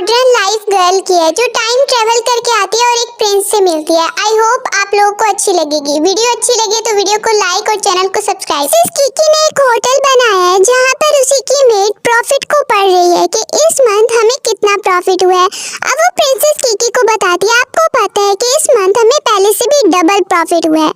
Modern life girl की है जो टाइम ट्रेवल करके आती है और एक प्रिंस से मिलती है। आई होप आप लोगों को अच्छी लगेगी। वीडियो अच्छी लगे तो वीडियो को लाइक और चैनल को सब्सक्राइब। किकी ने एक होटल बनाया है जहाँ पर उसी की मेड प्रॉफिट को पढ़ रही है कि इस मंथ हमें कितना प्रॉफिट हुआ है। अब वो प्रिंसेस किकी को बताती है, आपको पता है कि इस मंथ हमें पहले से भी डबल प्रॉफिट हुआ है।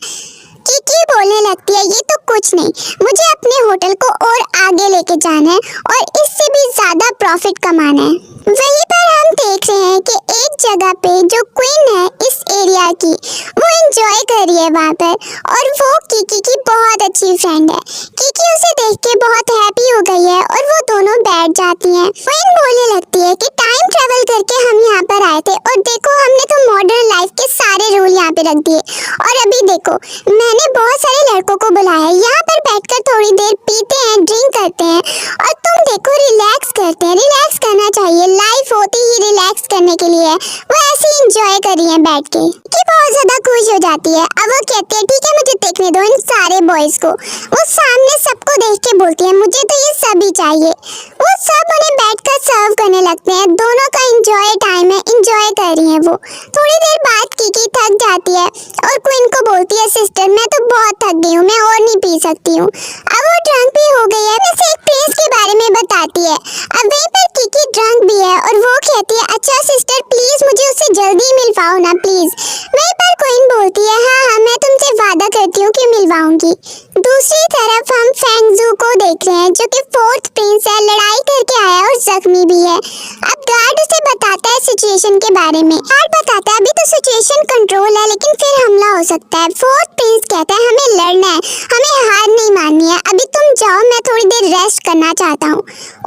किकी बोलने लगती है, ये तो कुछ नहीं, मुझे अपने होटल को और आगे लेके जाना है और इससे भी ज्यादा प्रॉफिट कमाना है। वहीं पर हम देख रहे हैं कि एक जगह पे जो क्वीन है इस एरिया की, वो एंजॉय कर रही है वहाँ पर, और वो किकी की बहुत अच्छी फ्रेंड है। किकी उसे देख के बहुत हैप्पी हो गई है और वो दोनों बैठ जाती हैं। क्वीन बोलने लगती है कि टाइम ट्रेवल करके हम यहाँ पर आए थे और देखो हमने तो मॉडर्न लाइफ के सारे रूल यहाँ पे रख दिए, और अभी देखो मैंने बहुत सारे लड़कों को बुलाया है, यहाँ पर बैठकर थोड़ी देर पीते हैं, ड्रिंक करते हैं, और तुम देखो रिलैक्स करते हैं। रिलैक्स करना चाहिए, लाइफ होती ही रिलैक्स करने के लिए है। वो ऐसे ही एंजॉय कर रही है बैठ के। कि बहुत ज्यादा खुश हो जाती है। अब वो कहती है ठीक है मुझे देखने दो इन सारे बॉयज को। वो सामने सबको देख के बोलती है मुझे तो ये सभी चाहिए। वो सब उन्हें बैठकर सर्व करने लगते हैं। दोनों का एंजॉय टाइम है, एंजॉय कर रही है वो। थोड़ी देर बाद किकी थक जाती है और क्वीन को बोलती है सिस्टर मैं तो बहुत थक गई हूँ, मैं और नहीं पी सकती हूँ। अब वो ड्रंक भी हो गई है, वैसे एक प्रिंस के बारे में बताती है। अब वहीं पर किकी ड्रंक भी है और वो कहती है अच्छा सिस्टर प्लीज मुझे उससे जल्दी मिलवाओ ना प्लीज। वहीं पर क्वीन बोलती है हाँ मैं तुमसे वादा करती हूँ कि मिलवाऊंगी। दूसरी तरफ हम फेंगजू को देख रहे हैं जो कि फोर्थ प्रिंस है, लड़ाई करके आया और जख्मी भी है। अब गार्ड उसे बताता है सिचुएशन के बारे में। गार्ड बताता है अभी तो सिचुएशन कंट्रोल है लेकिन फिर हमला हो सकता है। फोर्थ प्रिंस कहता है हमें लड़ना है, हमें हार नहीं माननी है, अभी तुम जाओ मैं थोड़ी देर रेस्ट करना चाहता हूँ।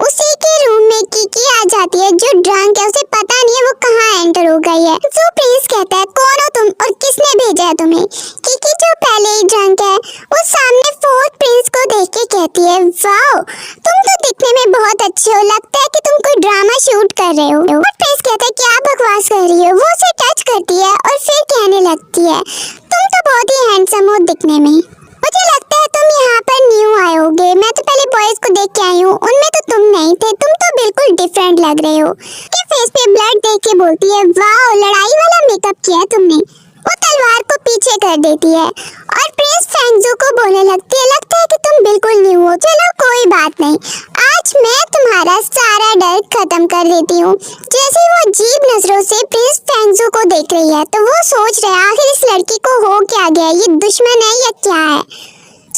उसी के रूम में किकी आ जाती है जो ड्रंक है, उसे पता नहीं है वो कहाँ एंटर हो गई है। जो प्रिंस कहता है कौन हो तुम और किसने भेजा है तुम्हें। किकी जो पहले ही ड्रंक है वो सामने फोर्थ प्रिंस को देख के कहती है वाओ तुम तो दिखने में बहुत अच्छे हो, लगता है कि तुम कोई ड्रामा शूट कर रहे हो। फोर्थ प्रिंस कहता है क्या बकवास कर रही हो। वो उसे टच करती है और फिर कहने लगती है तुम तो बहुत ही हैंडसम हो दिखने में, मुझे लगता है तुम यहाँ पर न्यू आए होगे, मैं तो पहले बॉयज को देख के आई हूँ, उनमें तो तुम नहीं थे, तुम तो बिल्कुल डिफरेंट लग रहे हो। के फेस पे ब्लड देख के बोलती है वाओ लड़ाई वाला मेकअप किया तुमने। वो तलवार को पीछे कर देती है और प्रिंस फेंगजू को बोलने लगती है लगता है कि तुम बिल्कुल न्यू हो, चलो कोई बात नहीं, आज मैं तुम्हारा सारा डर खत्म कर देती हूँ। जैसे वो अजीब नजरों से प्रिंस फेंगजू को देख रही है तो वो सोच रहा है आखिर इस लड़की को हो क्या गया, ये दुश्मन है या क्या है।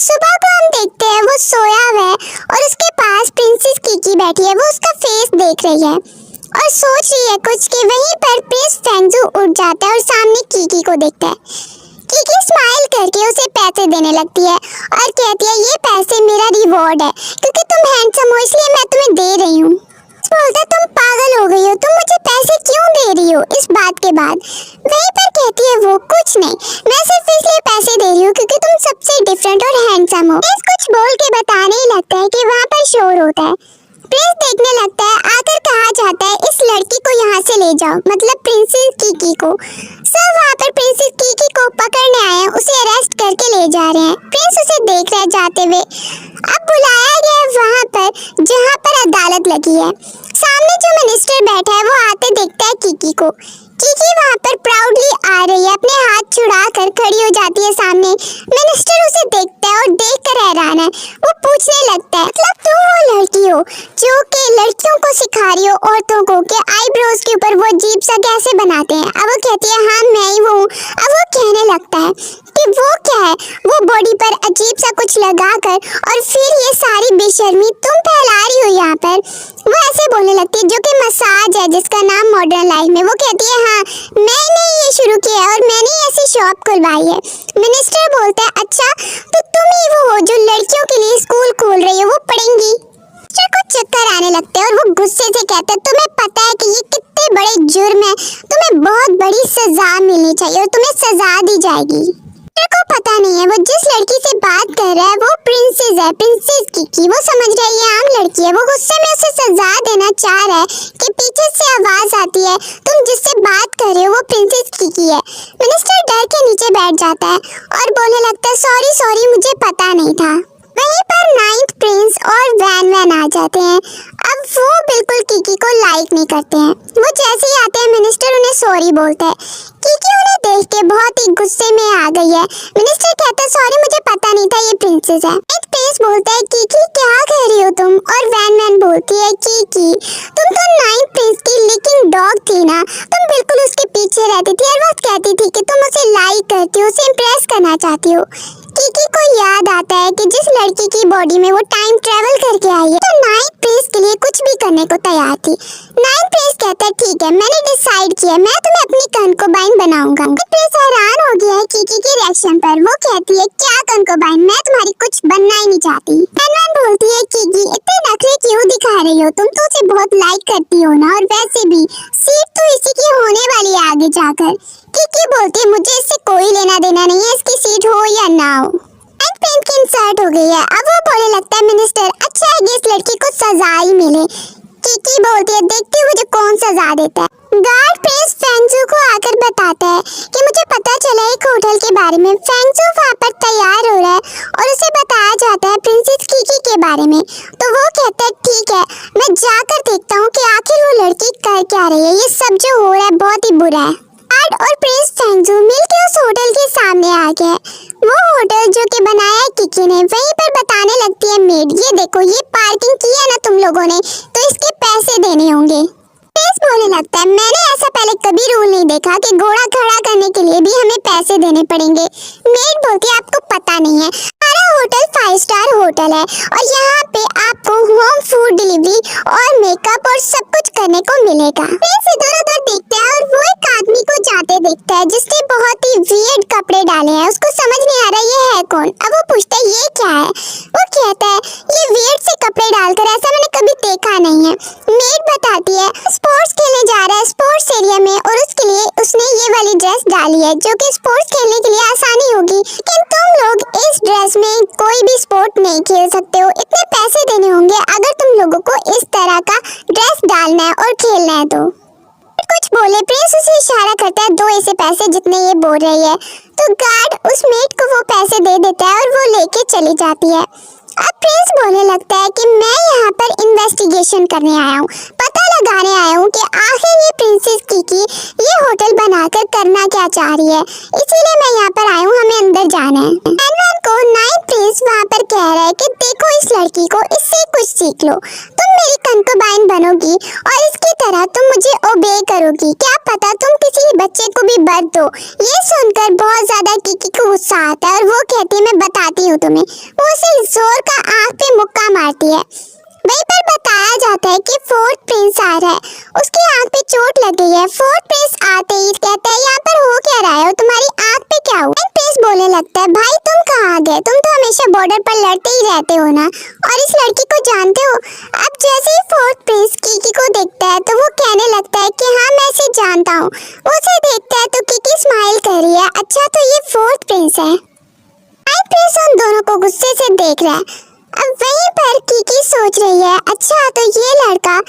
सुबह को हम देखते हैं वो सोया हुआ है और उसके पास प्रिंसेस किकी बैठी है। वो उसका फेस देख रही है और सोच रही है कुछ कि वहीं पर प्रिंस फेंगजू उठ जाता है और सामने किकी को देखता है। किकी स्माइल करके उसे पैसे देने लगती है और कहती है ये पैसे मेरा रिवॉर्ड है क्योंकि तुम हैंडसम हो इसलिए मैं तुम्हें दे रही हूँ। बोलता तुम पागल हो गई हो, तुम मुझे पैसे क्यों दे रही हो इस बात के बाद। वहीं पर कहती है वो कुछ नहीं, मैं सिर्फ इसलिए पैसे दे रही हूँ क्योंकि तुम सबसे डिफरेंट और हैंडसम हो। प्रिंस कुछ बोल के बताने ही लगता है कि वहाँ पर शोर होता है। प्रिंस देखने लगता है आकर कहा जाता है इस लड़की को यहाँ से ले जाओ, मतलब प्रिंसेस किकी को। सब वहाँ पर प्रिंसेस किकी को पकड़ने आए हैं, उसे अरेस्ट करके ले जा रहे हैं। प्रिंस उसे देख रहा है जाते हुए। अब बुलाया गया है वहाँ पर जहाँ पर अदालत लगी है। सामने जो मिनिस्टर बैठा है वो आते देखता है किकी को। किकी वहाँ पर प्राउडली आ रही है, अपने हाथ छुड़ा कर खड़ी हो जाती है सामने। मिनिस्टर उसे देखता है और देखकर हैरान है। वो पूछने लगता है मतलब तुम वो लड़की हो जो कि लड़कियों को सिखा रही हो औरतों को कि आईब्रोज के ऊपर वो अजीब सा कैसे बनाते हैं। अब वो कहती है हाँ मैं ही वो हूँ। अब वो कहने लगता है कि वो क्या है, वो बॉडी पर अजीब सा कुछ लगाकर और फिर ये सारी बेशर्मी तुम फैला रही हो यहाँ पर। वो ऐसे बोलने लगती है जो कि मसाज है जिसका नाम मॉडर्न लाइफ में। वो कहती है हाँ मैंने ये शुरू किया है और मैंने ऐसी शॉप खुलवाई है। मिनिस्टर बोलता है अच्छा तो तुम ही वो हो जो लड़कियों के लिए स्कूल खोल रही हो, वो पढ़ेंगी। मिनिस्टर को चक्कर आने लगते हैं और वो गुस्से से कहते हैं तुम्हें पता है कि ये कितने बड़े जुर्म है, तुम्हें बहुत बड़ी सजा मिलनी चाहिए और तुम्हें सजा दी जाएगी। को पता नहीं है वो जिस लड़की से बात कर रहा है वो प्रिंसेस है, प्रिंसेस किकी। वो समझ रहा है ये आम लड़की है। वो गुस्से में उसे सजा देना चाह रहा है कि पीछे से आवाज आती है तुम जिससे बात कर रहे हो वो प्रिंसेस किकी है। मिनिस्टर डर के नीचे बैठ जाता है और बोलने लगता है सॉरी सॉरी मुझे पता नहीं था। वहीं पर नाइन्थ प्रिंस और वैन वैन आ जाते हैं। अब वो बिल्कुल किकी को लाइक नहीं नहीं करते हैं। वो जैसे ही आते हैं मिनिस्टर उन्हें सॉरी बोलता है। कीकी उन्हें देख के बहुत ही गुस्से में आ गई है। मिनिस्टर कहता है सॉरी मुझे पता नहीं था ये प्रिंसेस है। एक प्रिंस बोलता है कीकी क्या कह रही हो तुम, और वैन वैन बोलती है कीकी तुम तो 9 प्रिंस की लिकिंग डॉग थी ना, तुम बिल्कुल उसके पीछे रहती थी और वो कहती थी कि तुम उसे लाइक करती हो, उसे इम्प्रेस करना चाहती हो। कीकी को याद आता है कि जिस लड़की की बॉडी में वो टाइम ट्रेवल करके आई है तो 9 प्रिंस के लिए कुछ भी करने को तैयार थी। 9 प्रिंस कहता है ठीक है मैंने डिसाइड किया, मैं तुम्हें अपनी कंकोबाइन बनाऊंगा। प्रिंस हैरान हो गया है कीकी के रिएक्शन पर। वो कहती है क्या कंकोबाइन, मैं तुम्हारी कुछ बनना ही नहीं चाहती। वैन बोलती है कीकी इतने नखरे क्यों दिखा रही हो, तुम तो उसे बहुत लाइक करती हो ना, और वैसे भी सीट तो इसी की होने वाली है आगे जाकर। कीकी बोलती है मुझे इससे कोई लेना देना नहीं है, इसकी सीट हो या ना हो। प्रिंस की इंसल्ट हो गई है। अब वो बोलने लगता है मिनिस्टर अच्छा है कि इस लड़की को सजा ही मिले। कीकी बोलती है देखती हूँ मुझे कौन सजा देता है। गार्ड प्रिंस फेंगजू को आकर बताता है कि मुझे पता चला एक होटल के बारे में। फेंगजू वहाँ पर तैयार हो रहा है और उसे बताया जाता है प्रिंसेस कीकी के बारे में। तो वो कहता है ठीक है मैं जाकर देखता हूँ कि आखिर वो लड़की कर क्या रही है, ये सब जो हो रहा है बहुत ही बुरा है। गार्ड और प्रिंस फेंगजू मिलकर उस होटल के सामने आ गए। वो होटल जो कि बनाया है कीकी ने, वहीं पर बताने लगती है मेड ये देखो ये पार्किंग की है ना तुम लोगों ने, तो इसके पैसे देने होंगे। प्रिंस बोलने लगता है मैंने ऐसा पहले कभी रूल नहीं देखा कि घोड़ा खड़ा करने के लिए भी हमें पैसे देने पड़ेंगे। मेड बोलती है आपको पता नहीं है हमारा होटल 5 स्टार होटल है और यहाँ पे आपको होम फूड डिलीवरी और मेकअप और सब कुछ करने को मिलेगा। प्रिंस इधर उधर देखता है और वो एक आदमी को जाते देखता है जिसने बहुत ही वियर्ड कपड़े डाले हैं। उसको समझ नहीं आ रहा ये है कौन। अब वो पूछता है ये क्या है। वो कहता है ये वियर्ड से कपड़े डालकर ऐसा मैंने कभी देखा नहीं है। मेड बताती है स्पोर्ट्स खेलने जा रहा है स्पोर्ट्स एरिया में और उसके लिए उसने ये वाली ड्रेस डाली है जो कि स्पोर्ट्स खेलने के लिए आसानी होगी, लेकिन तुम लोग इस ड्रेस में कोई भी स्पोर्ट नहीं खेल सकते हो, इतने पैसे देने होंगे अगर तुम लोगों को इस तरह का ड्रेस डालना है और खेलना है। तो कुछ बोले प्रिंस उसे इशारा करता है दो ऐसे पैसे जितने ये बोल रही है। तो गार्ड उस मेड को वो पैसे दे देता है और वो लेके चली जाती है। अब प्रिंस बोलने लगता है कि मैं यहाँ पर इन्वेस्टिगेशन करने आया हूँ, पता लगाने आया हूँ कि आखिर ये प्रिंसेस कीकी ये होटल बनाकर करना क्या चाह रही है, इसीलिए मैं यहाँ पर आया हूँ, हमें अंदर जाना है। एनवन को 9 प्रिंस वहाँ पर कह रहा है कि देखो इस लड़की को, इससे कुछ सीख लो, तुम मेरी कंकोबाइन बनोगी और इसकी तरह तुम मुझे ओबे करोगी, क्या पता तुम किसी बच्चे को भी बर्थ दो। ये सुनकर बहुत ज्यादा कीकी को गुस्सा आता है और वो कहती है मैं बताती हूँ तुम्हें। वो उसे जोर का आंख पे मुक्का मारती है। वहीं पर बताया जाता है कि 4th प्रिंस आ रहा है, उसकी आंख पे चोट लग गई है। 4th प्रिंस आते ही कहता है यहाँ पर हो क्या रहा है और तुम्हारी आंख पे क्या हुआ। प्रिंस बोलने लगता है भाई तुम कहाँ गए, तुम तो हमेशा बॉर्डर पर लड़ते ही रहते हो ना, और इस लड़की को जानते हो। अब जैसे ही 4th प्रिंस कीकी को देखता है तो वो कहने लगता है कि हाँ मैं इसे जानता हूँ। वो उसे देखता है तो कीकी स्माइल कर रही है, अच्छा तो ये 4th प्रिंस है। प्रिंस उन दोनों को गुस्से से देख रहा है। अब वहीं पर कीकी सोच रही है अच्छा तो ये लड़का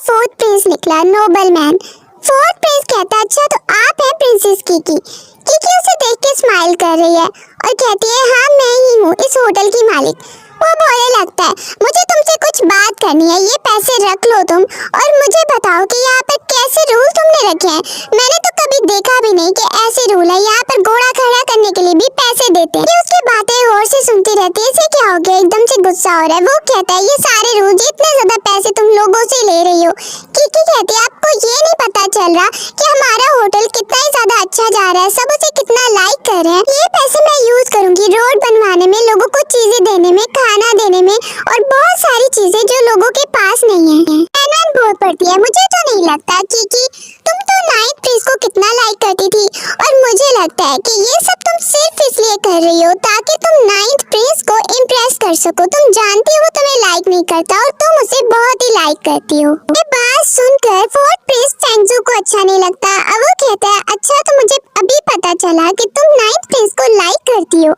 4th प्रिंस निकला, नोबल मैन। 4th प्रिंस कहता है अच्छा तो आप हैं प्रिंसेस कीकी। कीकी उसे देख के स्माइल कर रही है और कहती है हाँ मैं ही हूँ इस होटल की मालिक। वो बोलने लगता है मुझे तुमसे कुछ बात करनी है, ये पैसे रख लो तुम और मुझे बताओ कि यहाँ पर कैसे रूल तुमने रखे हैं। मैंने तो कभी देखा भी नहीं कि ऐसे रूल है, यहाँ पर घोड़ा खड़ा करने के लिए भी पैसे देते हैं। उसकी बातें गौर से सुनती रहती है, इसे क्या हो गया, एकदम से गुस्सा हो रहा है। वो कहता है ये सारे रूल, इतने ज्यादा पैसे तुम लोगों से ले रही हो। कीकी कहती है आपको ये नहीं पता चल रहा कि हमारा होटल कितना ही ज्यादा अच्छा जा रहा है, सब उसे कितना लाइक कर रहे हैं। ये पैसे मैं यूज करूंगी रोड बनवाने में, लोगों को चीजें देने में, खाना देने में और बहुत सारी चीजें जो लोगों के पास नहीं है। एनवन बोल पड़ती है मुझे तो नहीं लगता कीकी तुम तो 9th प्रिंस को कितना लाइक करती थी, और मुझे लगता है कि ये सब तुम सिर्फ इसलिए कर रही हो ताकि तुम 9th प्रिंस को इम्प्रेस कर सको। तुम जानती हो वो तुम्हें लाइक नहीं करता और तुम उसे बहुत ही लाइक करती हो। ये बात सुनकर 4th प्रिंस फेंगजू को अच्छा नहीं लगता। अब वो कहता है अच्छा तो मुझे अभी पता चला कि तुम 9th प्रिंस को लाइक करती हो।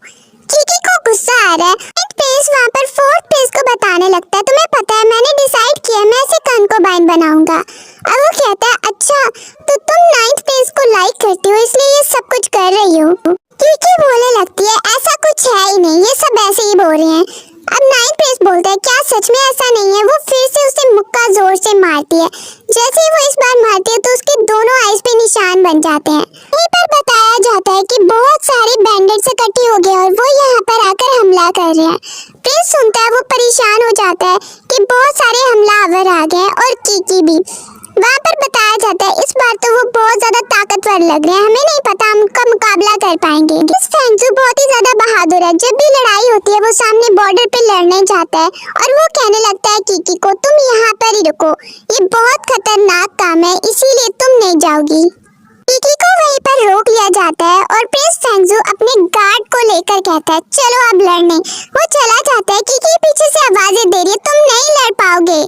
कीकी को गुस्सा आ रहा है। 9th प्रिंस वहाँ पर 4th प्रिंस को बताने लगता है तुम्हें पता है मैंने डिसाइड किया मैं इसे कंकोबाइन बनाऊंगा। अब वो कहता है अच्छा तो तुम 9th प्रिंस को लाइक करती हो इसलिए ये सब कुछ कर रही हो। कीकी बोलने लगती है ऐसा कुछ है ही नहीं, ये सब ऐसे ही बोल रहे हैं। अब नाइट प्रिंस बोलता है क्या सच में ऐसा नहीं है। वो फिर से उसे मुक्का जोर से मारती है। जैसे ही वो इस बार मारती है तो उसके दोनों आइज पे निशान बन जाते हैं। यहीं पर बताया जाता है कि बहुत सारे बैंडिट्स इकट्ठे हो गए और वो यहाँ पर आकर हमला कर रहे हैं। प्रिंस सुनता है, वो परेशान हो जाता है कि बहुत सारे हमलावर आ गए और कीकी भी। वहाँ पर बताया जाता है इस बार तो वो बहुत ज्यादा ताकतवर लग रहे हैं, हमें नहीं पता हम उनका मुकाबला कर पाएंगे। इस फेंगजू बहुत ही ज्यादा बहादुर है। जब भी लड़ाई होती है वो सामने बॉर्डर पे लड़ने जाता है और वो कहने लगता है कीकी को तुम यहाँ पर ही रुको, ये बहुत खतरनाक काम है इसीलिए तुम नहीं जाओगी। कीकी को वहीं पर रोक लिया जाता है और प्रिंस फेंगजू अपने गार्ड को लेकर कहता है चलो अब लड़ने। वो चला जाता है, कीकी पीछे से आवाजें दे रही है तुम नहीं लड़ पाओगे।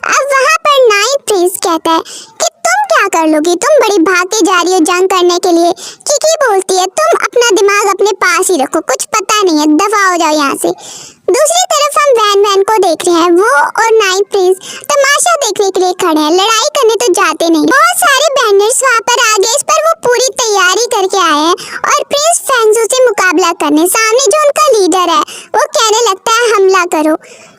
अब वहाँ पर नाइट प्रिंस कहता है कि तुम क्या कर लोगी, तुम बड़ी भागते जा रही हो जंग करने के लिए। कीकी बोलती है तुम अपना दिमाग अपने पास ही रखो, कुछ पता नहीं है, दफा हो जाओ यहाँ से। दूसरी तरफ हम वैन वैन को देख रहे हैं। वो और नाइट प्रिंस तमाशा देखने के लिए खड़े हैं, लड़ाई करने तो जाते नहीं। बहुत सारे बैंडर्स वहाँ पर आ गए, इस पर वो पूरी तैयारी करके आए हैं और प्रिंस फेंगजू से मुकाबला करने। सामने जो उनका लीडर है वो कहने लगता है हमला करो।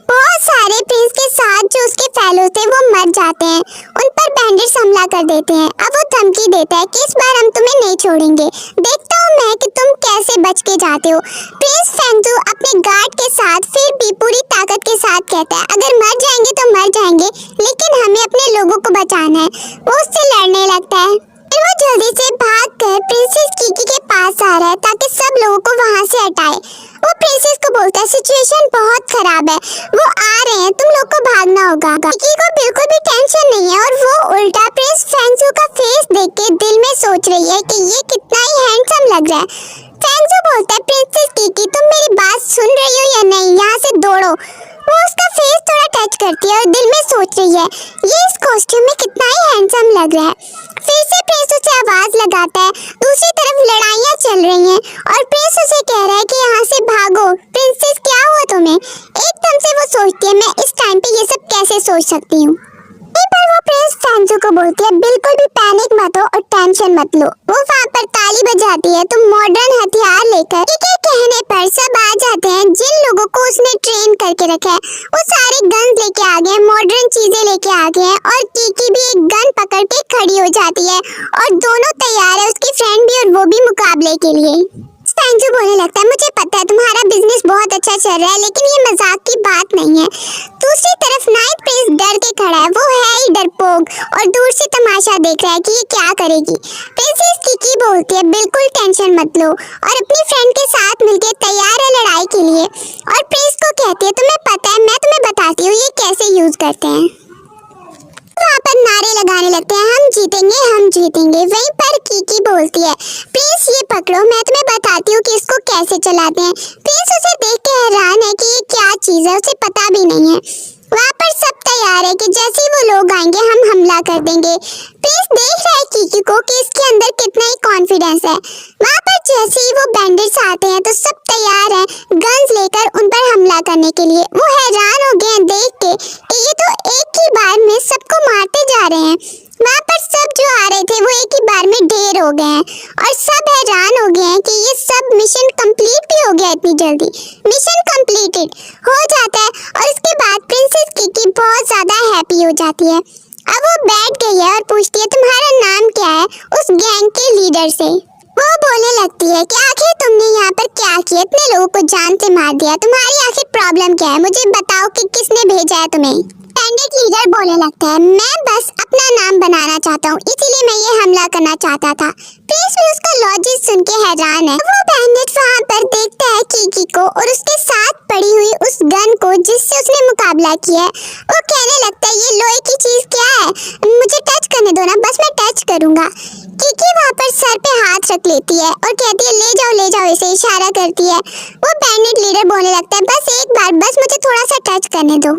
बहुत सारे प्रिंस के साथ जो उसके फेलो थे वो मर जाते हैं, उन पर बैंडिट्स हमला कर देते हैं। अब वो धमकी देता है कि इस बार हम तुम्हें नहीं छोड़ेंगे, देखता हूँ मैं कि तुम कैसे बच के जाते हो। प्रिंस फेंगजू अपने गार्ड के साथ फिर भी पूरी ताकत के साथ कहता है अगर मर जाएंगे तो मर जाएंगे, लेकिन हमें अपने लोगों को बचाना है। वो उससे लड़ने लगता है। फिर वो जल्दी से भागकर प्रिंसेस कीकी के पास आ रहा है ताकि सब लोगों को वहाँ से हटाए। वो प्रिंसेस को बोलता है सिचुएशन बहुत खराब है, वो आ रहे हैं, तुम लोग को भागना होगा। कीकी को बिल्कुल भी टेंशन नहीं है और वो उल्टा प्रिंस फेंगजू का फेस देख के दिल में सोच रही है कि ये कितना ही हैंडसम लग रहा है। फेंगजू बोलता है प्रिंसेस कीकी तुम मेरी बात सुन रही हो या नहीं, यहाँ से दौड़ो। वो उसका फेस थोड़ा टच करती है और दिल में सोच रही है ये इस कॉस्ट्यूम में कितना ही हैंडसम लग रहा है। फिर से प्रिंस उसे आवाज लगाता है। दूसरी तरफ लड़ाइयाँ चल रही हैं और प्रिंस उसे कह रहा है कि यहाँ से भागो। प्रिंसेस क्या हुआ तुम्हें? एकदम से वो सोचती है मैं इस टाइम पे ये सब कैसे सोच सकती हूँ। पर वो प्रिंस फेंगजू को बोलती है बिल्कुल भी पैनिक मत हो और टेंशन मत लो। वो वहाँ पर ताली बजाती है तो मॉडर्न हथियार लेकर कीकी कहने पर सब आ जाते हैं। जिन लोगों को उसने ट्रेन करके रखा है वो सारे गन लेके आ गए, मॉडर्न चीजें लेके आ गए हैं और कीकी भी एक गन पकड़ के खड़ी हो जाती है और दोनों तैयार है, उसकी फ्रेंड भी और वो भी मुकाबले के लिए। फेंगजू बोलने लगता है मुझे पता है तुम्हारा बिजनेस बहुत अच्छा चल रहा है लेकिन ये मजाक की बात नहीं है। दूसरी तरफ नाइट प्रिंस डर के खड़ा है, वो है ही डरपोक और दूर से तमाशा देख रहा है कि ये क्या करेगी। प्रिंसेस कीकी बोलती है बिल्कुल टेंशन मत लो और अपनी फ्रेंड के साथ मिलके तैयार है लड़ाई के लिए। और प्रिंस को कहती है तुम्हें पता है मैं तुम्हें बताती हूँ ये कैसे यूज करते हैं। वहाँ पर नारे लगाने लगते हैं हम जीतेंगे हम जीतेंगे। वहीं पर कीकी बोलती है प्रिंस ये पकड़ो मैं तुम्हें बताती हूँ कि इसको कैसे चलाते हैं। प्रिंस उसे देख के हैरान है कि ये क्या चीज़ है, उसे पता भी नहीं है। वहाँ पर सब तैयार है कि जैसे ही वो लोग आएंगे हम हमला कर देंगे। प्रिंस देख रहा है कीकी को कि इसके अंदर कितना ही कॉन्फिडेंस है। वहाँ पर जैसे ही वो बैंडिट्स आते हैं तो सब तैयार हैं गन्स लेकर उन पर हमला करने के लिए। वो हैरान हो गए हैं देख के कि ये तो एक ही बार में सबको मारते जा रहे हैं। वहाँ पर सब जो आ रहे थे वो एक ही बार में ढेर हो गए हैं और सब हैरान हो गए हैं कि ये सब मिशन कंप्लीट भी हो गया इतनी जल्दी। मिशन कंप्लीटेड हो जाता है और इसके बाद प्रिंसेस कीकी बहुत ज्यादा हैप्पी हो जाती है। अब वो बैठ गई है और पूछती है तुम्हारा नाम क्या है उस गैंग के लीडर से। वो बोलने लगती है कि आखिर तुमने यहाँ पर क्या किया, इतने लोगों को जान से मार दिया, तुम्हारी आखिर प्रॉब्लम क्या है, मुझे बताओ कि किसने भेजा है तुम्हें। बैंडिट लीडर बोलने लगता है मैं बस अपना नाम बनाना चाहता हूँ इसीलिए मैं ये हमला करना चाहता था। प्रिंस भी उसका लॉजिक सुन के हैरान है। वो बैंडिट वहाँ पर देखता है कीकी को और उसके साथ पड़ी हुई उस गन को जिससे उसने मुकाबला किया है। वो कहने लगता है ये लोहे की चीज क्या है, मुझे टच करने दो ना, बस मैं टच करूंगा। कीकी वहाँ पर सर पे हाथ रख लेती है और कहती है ले जाओ इसे, इशारा करती है। वो बैंडिट लीडर बोलने लगता है बस एक बार, बस मुझे थोड़ा सा टच करने दो।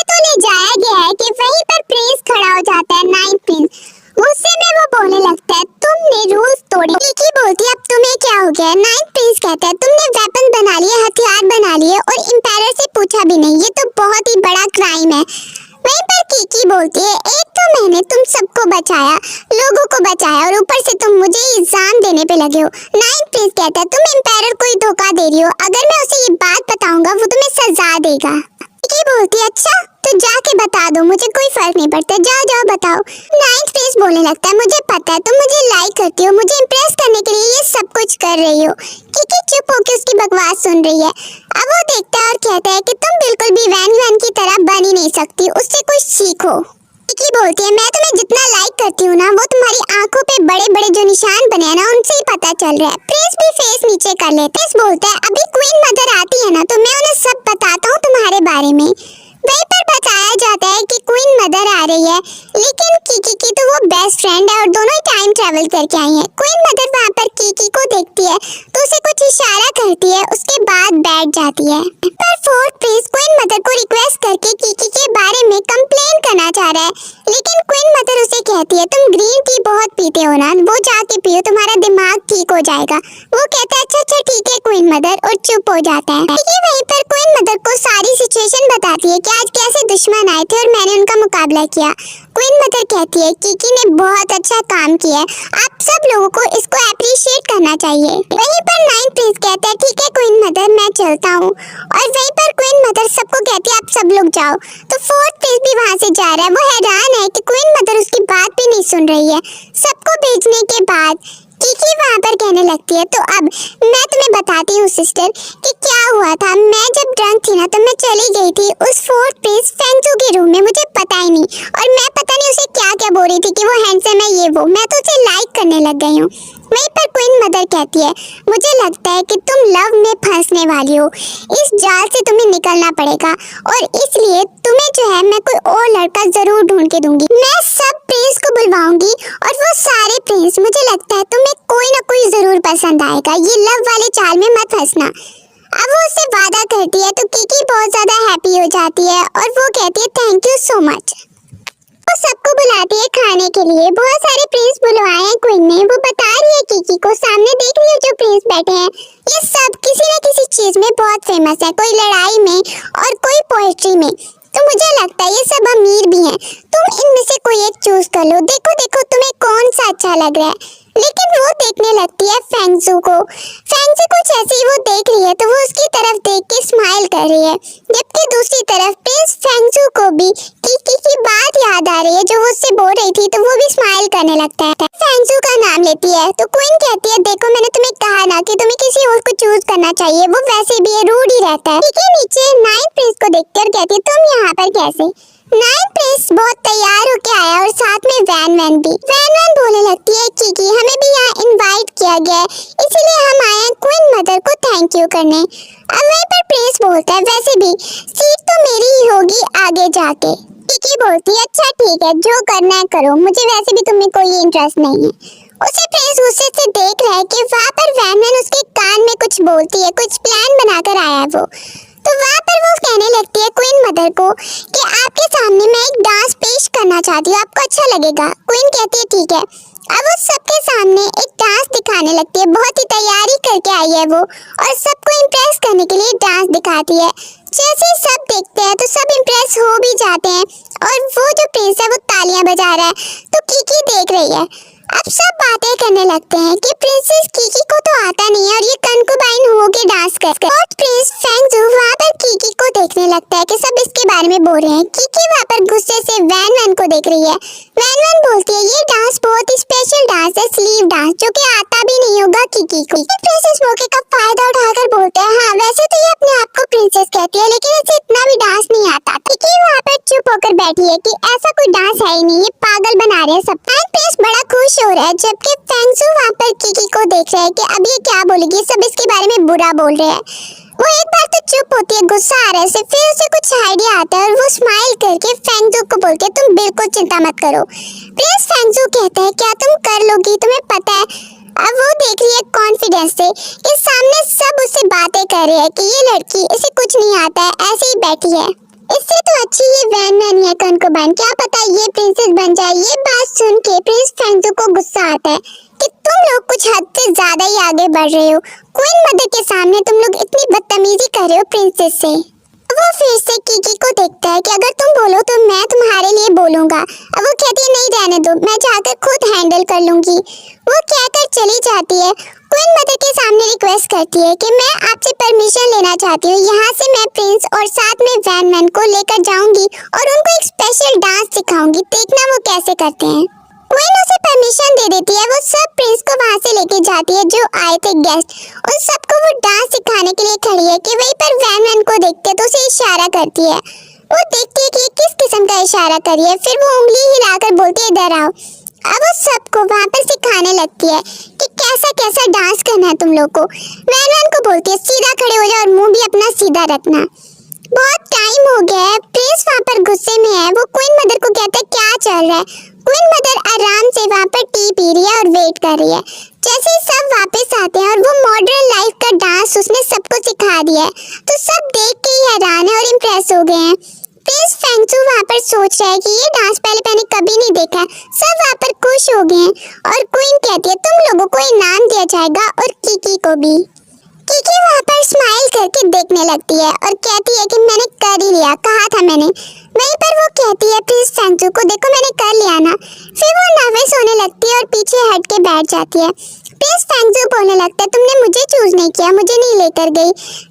तो ले जाया गया है कि वहीं पर प्रिंस खड़ा हो जाता है नाइट प्रिंस। गुस्से में वो बोलने लगता है तुमने रूल्स तोड़े। कीकी बोलती है अब तुम्हें क्या हो गया। नाइट प्रिंस कहता है तुमने वेपन बना लिए, हथियार बना लिए और एम्पायर से पूछा भी नहीं, ये तो बहुत ही बड़ा क्राइम है। वहीं पर कीकी बोलती है एक तो मैंने तुम सबको बचाया, लोगों को बचाया और ऊपर से तुम मुझे एग्जाम देने पे लगे हो। नाइन्थ प्रिंस कहता है तुम एम्पायर को ही धोखा दे रही हो, अगर मैं उसे ये बात बताऊंगा वो तुम्हें सजा देगा। किकी बोलती है अच्छा तो जाके बता दो, मुझे कोई फर्क नहीं पड़ता, जाओ जाओ बताओ। नाइन्थ प्रिंस बोलने लगता है मुझे पता है तुम मुझे लाइक करती हो, मुझे इम्प्रेस करने के लिए ये सब कुछ कर रही हो। किकी चुप होकर उसकी बकवास सुन रही है। अब वो देखता है और कहता है कि तुम बिल्कुल भी वैन की तरह बन ही नहीं सकती, उससे कुछ सीखो। किकी बोलती है मैं तुम्हें जितना लाइक करती हूँ ना वो तुम्हारी आंखों पे बड़े बड़े जो निशान बने हैं ना उनसे ही पता चल रहा है। प्रिंस भी फेस नीचे कर लेते हैं। बोलता है अभी क्वीन मदर आती है ना तो मैं उन्हें सब बताता हूँ तुम्हारे बारे में। वहीं पर बताया जाता है कि क्वीन मदर आ रही है, लेकिन किकी की तो वो बेस्ट फ्रेंड है और दोनों ही टाइम ट्रेवल करके आई हैं। क्वीन मदर वहाँ पर किकी को देखती है तो उसे कुछ इशारा करती है, उसके बाद बैठ जाती है। पर फोर्थ प्रिंस क्वीन मदर को रिक्वेस्ट करके किकी के बारे में कंप्लेन करना चाह रहा है, लेकिन क्वीन मदर उसे कहती है तुम ग्रीन टी बहुत पीते हो ना, वो जाके पियो, तुम्हारा दिमाग ठीक हो जाएगा। वो कहता है अच्छा अच्छा ठीक है क्वीन मदर, और चुप हो जाता है। किकी वहीं पर क्वीन मदर को सारी सिचुएशन बताती है कि आज कैसे दुश्मन आए थे और मैंने उनका मुकाबला किया। क्वीन मदर कहती है किकी ने बहुत अच्छा काम किया है, आप सब लोगों को इसको अप्रिशिएट करना चाहिए। वहीं पर नाइन्थ प्रिंस कहता है ठीक है क्वीन मदर मैं चलता हूँ, और वहीं पर क्वीन मदर सबको कहती है आप सब लोग जाओ। तो फोर्थ प्रिंस भी वहाँ से जा रहा है। वो हैरान है कि क्वीन मदर उसकी बात भी नहीं सुन रही है। सबको भेजने के बाद किकी वहाँ पर कहने लगती है तो अब मैं तुम्हें बताती हूँ सिस्टर कि क्या हुआ था। मैं जब ड्रंक थी ना तो मैं चली गई थी उस फोर्थ प्रिंस फेंगजू के रूम में, मुझे पता ही नहीं, और मैं पता नहीं उसे क्या क्या बोल रही थी कि वो हैंडसम है ये वो, मैं तो उसे लाइक करने लग गई हूँ। वहीं पर क्वीन मदर कहती है मुझे लगता है कि तुम लव में फंसने वाली हो, इस जाल से तुम्हें निकलना पड़ेगा और इसलिए तुम्हें जो है मैं कोई और लड़का जरूर ढूंढ के दूंगी। मैं सब प्रिंस को बुलवाऊंगी और वो सारे प्रिंस, मुझे लगता है तुम्हें कोई ना कोई जरूर पसंद आएगा, ये लव वाले चाल में मत फंसना। अब वो उससे वादा करती है तो किकी बहुत ज्यादा हैप्पी हो जाती है और वो कहती है थैंक यू सो मच। वो सबको बुलाती है खाने के लिए, बहुत सारे प्रिंस बुलवाए हैं क्वीन ने। वो बता रही है किकी को सामने देख रही है जो प्रिंस बैठे हैं ये सब किसी न किसी चीज में बहुत फेमस है, कोई लड़ाई में और कोई पोएट्री में, तो मुझे लगता है ये सब अमीर भी हैं। तुम इनमें से कोई एक चूज कर लो, देखो देखो तुम्हें कौन सा अच्छा लग रहा है। लेकिन वो देखने लगती है फेंगजू को। फेंगजू कुछ ऐसे ही वो देख रही है तो वो उसकी तरफ देख के स्माइल कर रही है, जबकि दूसरी तरफ प्रिंस फेंगजू को भी किकी की बात याद आ रही है जो वो उससे बोल रही थी, तो वो भी स्माइल करने लगता है। फेंगजू का नाम लेती है तो क्वीन कहती है देखो मैंने तुम्हें कहा ना कि तुम्हें किसी और को चूज करना चाहिए, वो वैसे भी रूड ही रहता है। किकी नीचे नाइन्थ प्रिंस को देखकर कहती है तुम यहाँ पर कैसे। नाइन्थ प्रिंस बहुत तैयार होके आया और साथ में वैन भी। वैन बोलने लगती है किकी हमें भी यहाँ इनवाइट किया गया है, इसीलिए हम आए हैं क्वीन मदर को थैंक यू करने। अब वहीं पर प्रिंस बोलता है वैसे भी सीट तो मेरी ही होगी आगे जाके। किकी बोलती है अच्छा ठीक है जो करना है करो, मुझे वैसे भी तुम्हें कोई इंटरेस्ट नहीं है। उसे प्रिंस गुस्से से देख रहा है कि वहाँ पर वैन उसके कान में कुछ बोलती है, कुछ प्लान बनाकर आया है वो। तो वहाँ पर वो कहने लगती है क्वीन मदर को कि आपके सामने मैं एक डांस पेश करना चाहती हूँ, आपको अच्छा लगेगा। क्वीन कहती है ठीक है। अब वो सबके सामने एक डांस दिखाने लगती है, बहुत ही तैयारी करके आई है वो और सबको इम्प्रेस करने के लिए डांस दिखाती है। जैसे सब देखते हैं तो सब इम्प्रेस हो भी जाते हैं और वो जो प्रिंस है वो तालियां बजा रहा है तो किकी देख रही है। अब सब बातें करने लगते हैं कि प्रिंसेस किकी को तो आता नहीं है और ये कंकुबाइन हो के डांस कर और प्रिंस फेंगजू वहाँ पर किकी को देखने लगता है कि सब इसके बारे में बोल रहे हैं। किकी वहाँ पर गुस्से से वैन को देख रही है। वैन बोलती है ये डांस बहुत ही स्पेशल डांस है, स्लीव डांस, जो कि आता भी नहीं होगा किकी को। प्रिंसेस मौके का फायदा उठाकर बोलते हैं हाँ वैसे तो ये अपने आप को प्रिंसेस कहती है लेकिन इसे इतना भी डांस नहीं आता। किकी वहाँ पर चुप होकर बैठी है कि ऐसा कोई डांस है ही नहीं, ये पागल बना रहे हैं सब। प्रिंस बड़ा खुश हो रहा है जबकि फेंगजू वहाँ पर किकी को देख रहा है कि अब ये क्या बोलेगी, सब इसके बारे में बुरा बोल रहे हैं। वो एक बार तो चुप होती है, गुस्सा आ रहा है, फिर उसे कुछ आइडिया आता है और वो स्माइल करके फेंगजू को बोलती है तुम बिल्कुल चिंता मत करो। प्रिंस फेंगजू कहता है क्या तुम कर लोगी, तुम्हें पता है। अब वो देख रही है कॉन्फिडेंस से कि सामने सब उससे बातें कर रहे हैं कि ये लड़की इसे कुछ नहीं आता है, ऐसे ही बैठी है, इससे तो अच्छी ये वैन है कंकुबाइन, क्या पता ये प्रिंसेस बन जाए। ये बात सुन के प्रिंस फेंगजू को गुस्सा आता है कि तुम लोग कुछ हद से ज्यादा ही आगे बढ़ रहे हो, क्वीन मदर के सामने तुम लोग इतनी बदतमीजी कर रहे हो प्रिंसेस से। अब वो फिर से कीकी को देखता है कि अगर तुम बोलो तो मैं तुम्हारे लिए बोलूंगा। अब वो कहती है नहीं रहने दो, मैं जाकर खुद हैंडल कर लूंगी। वो कहकर चली जाती है। क्वीन मदर के सामने रिक्वेस्ट करती है कि मैं आपसे परमिशन लेना चाहती हूँ। यहाँ से मैं प्रिंस और साथ में वैन मैन को लेकर जाऊंगी और उनको एक स्पेशल डांस सिखाऊंगी, देखना वो कैसे करते हैं। क्वीन उसे परमिशन दे देती है। वो सब प्रिंस को वहाँ से लेके जाती है जो आए थे गेस्ट। उन सबको वो डांस सिखाने के लिए खड़ी है कि वहीं पर वैन मैन को देखते तो उसे इशारा करती है। वो देखती है कि ये किस किस्म का इशारा करी है, फिर वो उंगली हिलाकर बोलती है इधर आओ। अब वो सबको वहाँ पर सिखाने लगती है कि कैसा कैसा डांस करना है तुम लोग को। वैन मैन को बोलती है सीधा खड़े हो जाओ और मुंह भी अपना सीधा रखना। बहुत टाइम हो गया है, प्रिंस वहाँ पर गुस्से में है। वो क्वीन मदर को कहता है क्या चल रहा है। क्वीन मदर आराम से वहाँ पर टी पी रही है और वेट कर रही है। जैसे ही सब वापस आते हैं और वो मॉडर्न लाइफ का डांस उसने सबको सिखा दिया है, तो सब देख के ही हैरान है और इम्प्रेस हो गए हैं। प्रिंस फेंगसू वहाँ पर सोच रहा है कि ये डांस पहले मैंने कभी नहीं देखा। सब वहाँ पर खुश हो गए हैं और क्वीन कहती है तुम लोगों को इनाम दिया जाएगा और कीकी को भी। कीकी वहाँ पर स्माइल करके देखने लगती है और कहती है कि मैंने कर ही लिया, कहा था मैंने। वहीं पर वो कहती है प्रिंस फेंगसू को देखो मैंने कर लिया ना। फिर वो नर्वस होने लगती है और पीछे हट के बैठ जाती है। प्रिंस फेंगसू बोलने लगता है तुमने मुझे चूज नहीं किया, मुझे नहीं लेकर गई।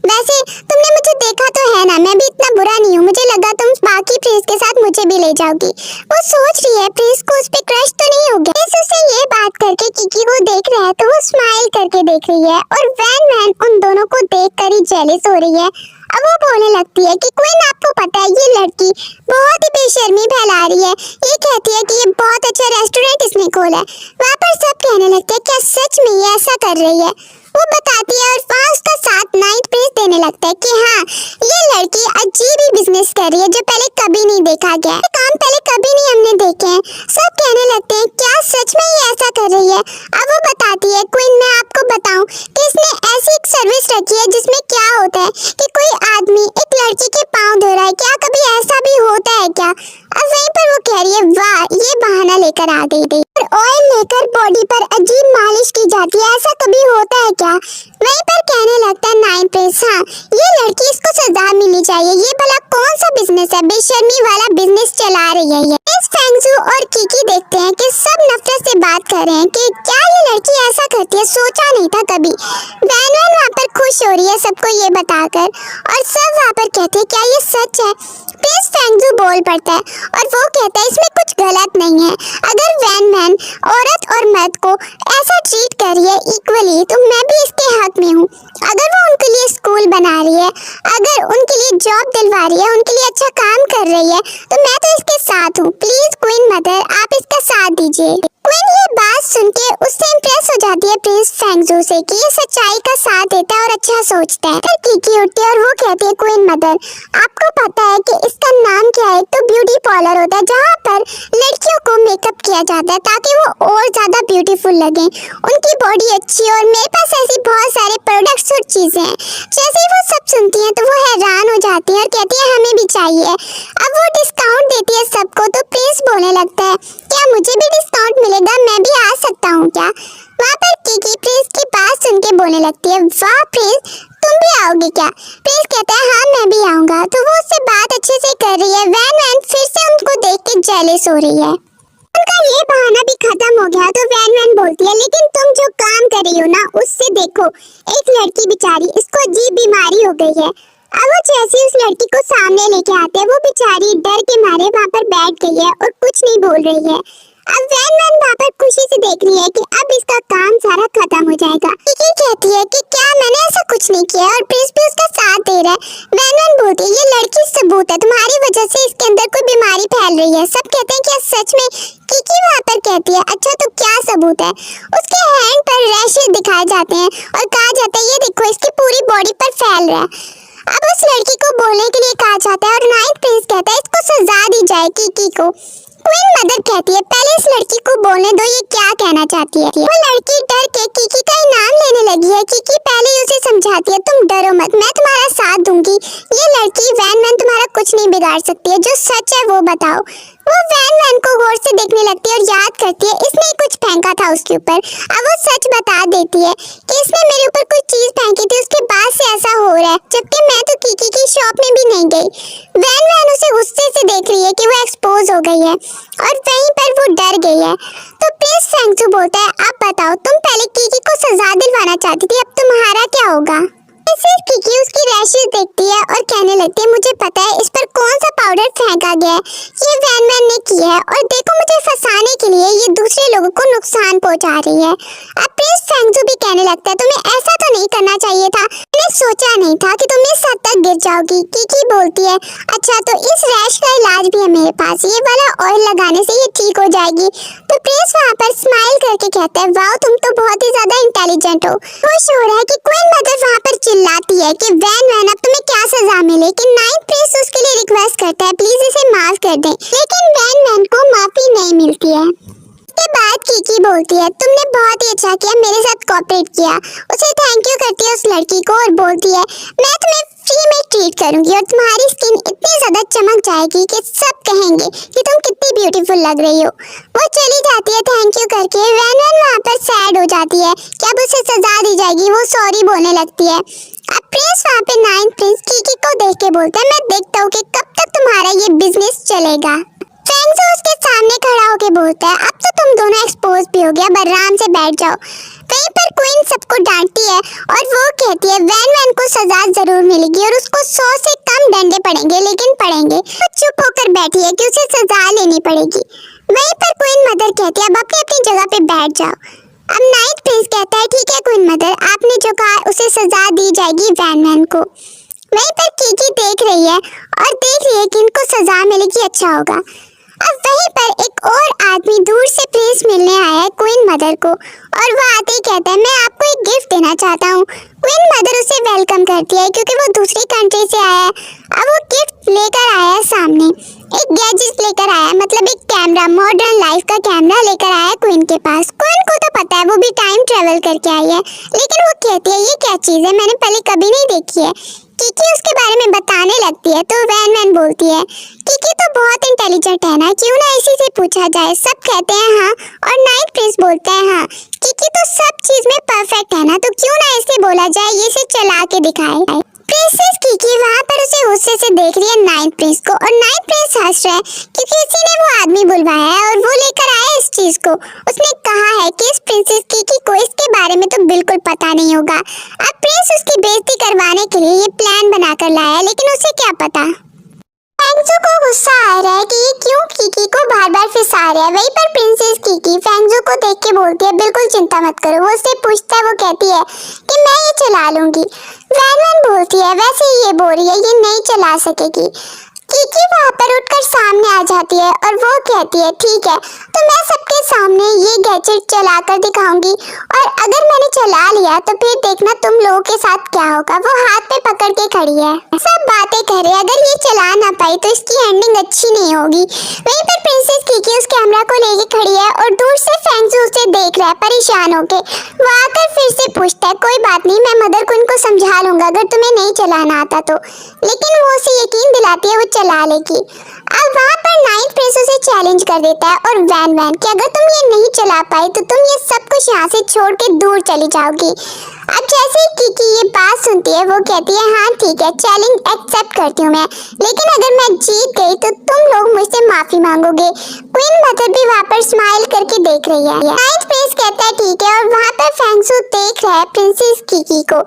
वैसे तुमने मुझे देखा तो है ना, मैं भी इतना बुरा नहीं हूँ। मुझे लगा तुम बाकी प्रिंस के साथ मुझे भी ले जाओगी। वो सोच रही है प्रिंस को उस पे क्रश तो नहीं हो गया। प्रिंस उसे ये बात करके कीकी को देख रहा है तो वो स्माइल करके देख रही है और वैन मैन उन दोनों को देखकर ही जेलस हो रही है। अब वो बोलने लगती है कि क्वीन आपको पता है ये लड़की बहुत ही बेशर्मी फैला रही है। ये कहती है कि ये बहुत अच्छा रेस्टोरेंट इसने खोला है। वहाँ पर सब कहने लगते हैं क्या सच में ये ऐसा कर रही है। वो बताती है और वहाँ उसका साथ नाइट प्रेस देने लगता है कि हाँ ये लड़की अजीब ही बिजनेस कर रही है जो पहले कभी नहीं देखा गया। ये काम पहले कभी नहीं हमने देखे हैं। सब कहने लगते हैं क्या सच में ये ऐसा कर रही है। अब वो बताती है क्वीन मैं आपको बताऊं कि इसने ऐसी एक सर्विस रखी है जिसमें क्या होता है कि कोई आदमी एक लड़की के पाँव धो रहा है, क्या कभी ऐसा भी होता है क्या। अब वहीं पर वो कह रही है वाह ये बहाना लेकर आ गई और ऑयल लेकर बॉडी पर अजीब मालिश की जाती है, ऐसा कभी होता है क्या। वहीं पर कहने लगता है नाइन प्रिंस हाँ ये लड़की इसको सजा मिलनी चाहिए, ये भला कौन सा बिजनेस है, बेशर्मी वाला बिजनेस चला रही है ये। प्रिंस फेंगसू और कीकी देखते हैं कि सब नफरत से बात कर रहे हैं कि क्या ये लड़की ऐसा करती है, सोचा नहीं था कभी। वैन वहाँ पर खुश हो रही है सबको ये बताकर और सब वहाँ पर कहते हैं क्या ये सच है। प्रिंस फेंगसू बोल पड़ता है और वो कहता है इसमें कुछ गलत नहीं है। अगर वैन मैन औरत और मर्द को ऐसा ट्रीट कर रही है इक्वली तो मैं भी इसके हक में हूँ। अगर वो उनके लिए स्कूल बना रही है, अगर उनके लिए जॉब दिलवा रही है, उनके लिए अच्छा काम कर रही है तो मैं तो इसके साथ हूँ। प्लीज क्वीन मदर आप इसका साथ दीजिए। क्वीन ये बात सुन के उससे इम्प्रेस हो जाती है प्रिंस फेंगसू से कि ये सच्चाई का साथ देता है और अच्छा सोचता है। फिर कीकी उठती है और वो कहती है क्वीन मदर आपको पता है कि इसका नाम क्या है। तो ब्यूटी पार्लर होता है जहाँ पर लड़कियों को मेकअप किया जाता है ताकि वो और ज्यादा ब्यूटीफुल लगे, उनकी बॉडी अच्छी। और मेरे पास ऐसी बहुत सारे प्रोडक्ट्स और चीजें हैं। जैसे ही वो सब सुनती हैं तो वो हैरान हो जाती है और कहती है हमें भी चाहिए। अब वो डिस्काउंट देती है सबको तो प्रिंस बोलने लगता है क्या मुझे भी डिस्काउंट मिलेगा, मैं भी आ सकता हूँ क्या। वहाँ पर कीकी प्रिंस की बात सुन के बोलने लगती है वाह प्रिंस तुम भी आओगे क्या। प्रिंस कहता है हाँ मैं भी आऊंगा। तो वो उससे बात अच्छे से कर रही है। वैन फिर से उनको देख के जेलस हो रही है। उनका ये बहाना भी खत्म हो गया तो वैन बोलती है लेकिन तुम जो काम कर रही हो ना उससे देखो एक लड़की बेचारी इसको अजीब बीमारी हो गई है। अब वो जैसे उस लड़की को सामने लेके आते हैं वो बेचारी डर के मारे वहाँ पर बैठ गई है और कुछ नहीं बोल रही है। अब वैन वहाँ पर खुशी से देख रही है कि अब इसका काम सारा खत्म हो जाएगा। कीकी कहती है कि क्या मैंने ऐसा कुछ नहीं किया और प्रिंस भी उसका साथ दे रहा है। वैन बोलती है ये लड़की सबूत है, तुम्हारी वजह से इसके अंदर कोई बीमारी फैल रही है। सब कहते हैं क्या सच में। कीकी वहाँ पर कहती है अच्छा तो क्या सबूत है। उसके हैंड पर रैशेस दिखाए जाते हैं और कहा जाता है ये देखो इसकी पूरी बॉडी पर फैल रहा है। अब उस लड़की को बोलने के लिए कहा जाता है और नाइट प्रिंस कहता है इसको सजा दी जाए कीकी को। क्वीन मदर कहती है पहले इस लड़की को बोलने दो ये क्या कहना चाहती है। वो लड़की डर के कीकी का इनाम लेने लगी है। कीकी पहले ही उसे समझाती है तुम डरो मत, मैं तुम्हारा साथ दूंगी। ये लड़की वैन तुम्हारा कुछ नहीं बिगाड़ सकती है, जो सच है वो बताओ। वो वैन को गौर से देखने करती है और याद करती है इसने कुछ फेंका था उसके ऊपर। अब वो सच बता देती है कि इसने मेरे ऊपर कुछ चीज फेंकी थी, उसके बाद से ऐसा हो रहा है, जबकि मैं तो कीकी की शॉप में भी नहीं गई। वैन वैन उसे गुस्से से देख रही है कि वो एक्सपोज हो गई है और वहीं पर वो डर गई है। तो प्रिंस फेंगजू बोलता है, आप बताओ, तुम पहले कीकी को सजा दिलवाना चाहती थी, अब तुम्हारा क्या होगा? सिर्फ कीकी उसकी रैशेस देखती है और कहने लगती है, मुझे पता है इस पर कौन सा पाउडर फेंका गया है, ये वैन वैन ने किया है और देखो मुझे फंसाने के लिए ये दूसरे लोगों को नुकसान पहुंचा रही है। अब प्रिंस फेंगजू भी कहने लगता है, तुम्हें ऐसा तो नहीं करना चाहिए था, मैंने सोचा नहीं था कि तुम इस हद तक गिर जाओगी। कीकी बोलती है, अच्छा तो इस रैश का इलाज भी है मेरे पास, ये वाला ऑयल लगाने से ये ठीक हो जाएगी। तो प्रिंस वहाँ पर स्माइल करके कहता है, वाह तुम तो बहुत ही ज्यादा इंटेलिजेंट हो। खुश हो रहा है कि क्वीन मदर वहाँ पर चिल्लाती है कि वैन वैन अब तुम्हें क्या सजा मिले, कि नाइट प्रिंस उसके लिए रिक्वेस्ट करता है प्लीज इसे माफ कर दें, लेकिन वैन वैन को माफी नहीं मिलती है। इसके बाद कीकी बोलती है, तुमने बहुत ही अच्छा किया, मेरे साथ कोऑपरेट किया। उसे थैंक यू करती है उस लड़की को और बोलती है, मैं तुम्हें फ्री में ट्रीट करूंगी और तुम्हारी स्किन इतनी ज्यादा चमक जाएगी कि सब कहेंगे कि तुम कितनी ब्यूटीफुल लग रही हो। वो चली जाती है थैंक यू करके। वैन वैन वहाँ पर सैड हो जाती है कि अब उसे सजा दी जाएगी, वो सॉरी बोलने लगती है। अब प्रिंस वहाँ पे नाइट प्रिंस कीकी को देख के बोलता है, मैं देखता हूँ कि कब तक तुम्हारा ये बिजनेस चलेगा। फेंगजू उसके सामने खड़ा होके बोलता है, अब तो तुम दोनों एक्सपोज भी हो गया, अब आराम से बैठ जाओ। वहीं पर क्वीन सबको डांटती है और वो कहती है वैन वैन को सजा जरूर मिलेगी और उसको 100 से कम डंडे पड़ेंगे, लेकिन पड़ेंगे। वो चुप होकर बैठी है कि उसे सजा लेनी पड़ेगी। वहीं पर क्वीन मदर कहती है, अब अपनी अपनी जगह पे बैठ जाओ। अब नाइट प्रिंस कहता है, ठीक है क्वीन मदर, आपने जो कहा उसे सजा दी जाएगी वैन वैन को। वहीं पर कीकी देख रही है और देख रही है कि इनको सजा मिलेगी, अच्छा होगा। अब वहीं पर एक और आदमी दूर से प्रिंस मिलने आया है क्वीन मदर को और वो आते ही कहता है, मैं आपको एक गिफ्ट देना चाहता हूँ। क्वीन मदर उसे वेलकम करती है क्योंकि वो दूसरी कंट्री से आया है। अब वो गिफ्ट लेकर आया है, सामने एक गैजेट लेकर आया है, मतलब एक कैमरा, मॉडर्न लाइफ का कैमरा लेकर आया है क्वीन के पास। क्वीन को तो पता है, वो भी टाइम ट्रेवल करके आई है, लेकिन वो कहती है ये क्या चीज़ है, मैंने पहले कभी नहीं देखी है। कीकी उसके बारे में बताने लगती है तो वैन वैन बोलती है, कीकी तो बहुत इंटेलिजेंट है ना, क्यों ना इसी से पूछा जाए। सब कहते हैं हाँ और नाइट प्रिंस बोलता है, हाँ कीकी तो सब चीज में परफेक्ट है ना, तो क्यों ना इसे बोला जाए, ये इसे चला के दिखाए। प्रिंसेस कीकी वहाँ पर उसे गुस्से से देख रही है नाइट प्रिंस को और नाइट प्रिंस हंस रहा है क्योंकि इसी ने वो आदमी बुलवाया है और वो लेकर आया है इस चीज को। उसने कहा है कि इस प्रिंसेस कीकी को इसके बारे में तो बिल्कुल पता नहीं होगा। अब प्रिंस उसकी बेइज्जती करवाने के लिए ये प्लान बनाकर लाया है, लेकिन उसे क्या पता। फेंगजू को गुस्सा आ रहा है कि ये क्यों कीकी को बार बार फंसा रहा है। वहीं पर प्रिंसेस कीकी फेंगजू को देख के बोलती है, बिल्कुल चिंता मत करो। वो उससे पूछता है, वो कहती है कि मैं ये चला लूंगी। वैन वैन बोलती है, वैसे ये बोल रही है ये नहीं चला सकेगी। कीकी वहाँ पर उठकर सामने आ जाती है और वो कहती है, ठीक है तो मैं सबके सामने ये गैजेट चला कर दिखाऊंगी और अगर मैंने चला लिया तो फिर देखना तुम लोगों के साथ क्या होगा। वो हाथ पे पकड़ के खड़ी है, सब बातें कर रहे हैं, अगर ये चला ना पाई तो इसकी एंडिंग अच्छी नहीं होगी। वहीं पर प्रिंसेस कीकी उस कैमरा को लेके खड़ी है और दूर से फेंगजू उसे देख रहा है परेशान होके। वो आकर फिर से पूछता है, कोई बात नहीं, मैं मदर को इनको समझा लूंगा अगर तुम्हें नहीं चलाना आता तो। लेकिन वो उसे यकीन दिलाती है वो चला लेगी। अब वहाँ पर नाइट प्रिंस उसे चैलेंज कर देता है और वैन वैन कि अगर तुम ये नहीं चला पाई तो तुम ये सब कुछ यहाँ से छोड़ के दूर चली जाओगी। अब जैसे ही कीकी ये बात सुनती है वो कहती है, हाँ ठीक है चैलेंज एक्सेप्ट करती हूँ मैं, लेकिन अगर मैं जीत गई तो तुम लोग मुझसे माफी मांगोगे। क्वीन मदर भी वहाँ पर स्माइल करके देख रही है। नाइट प्रिंस कहता है ठीक है और वहाँ पर फेंगजू देख रहा है प्रिंसेस कीकी को।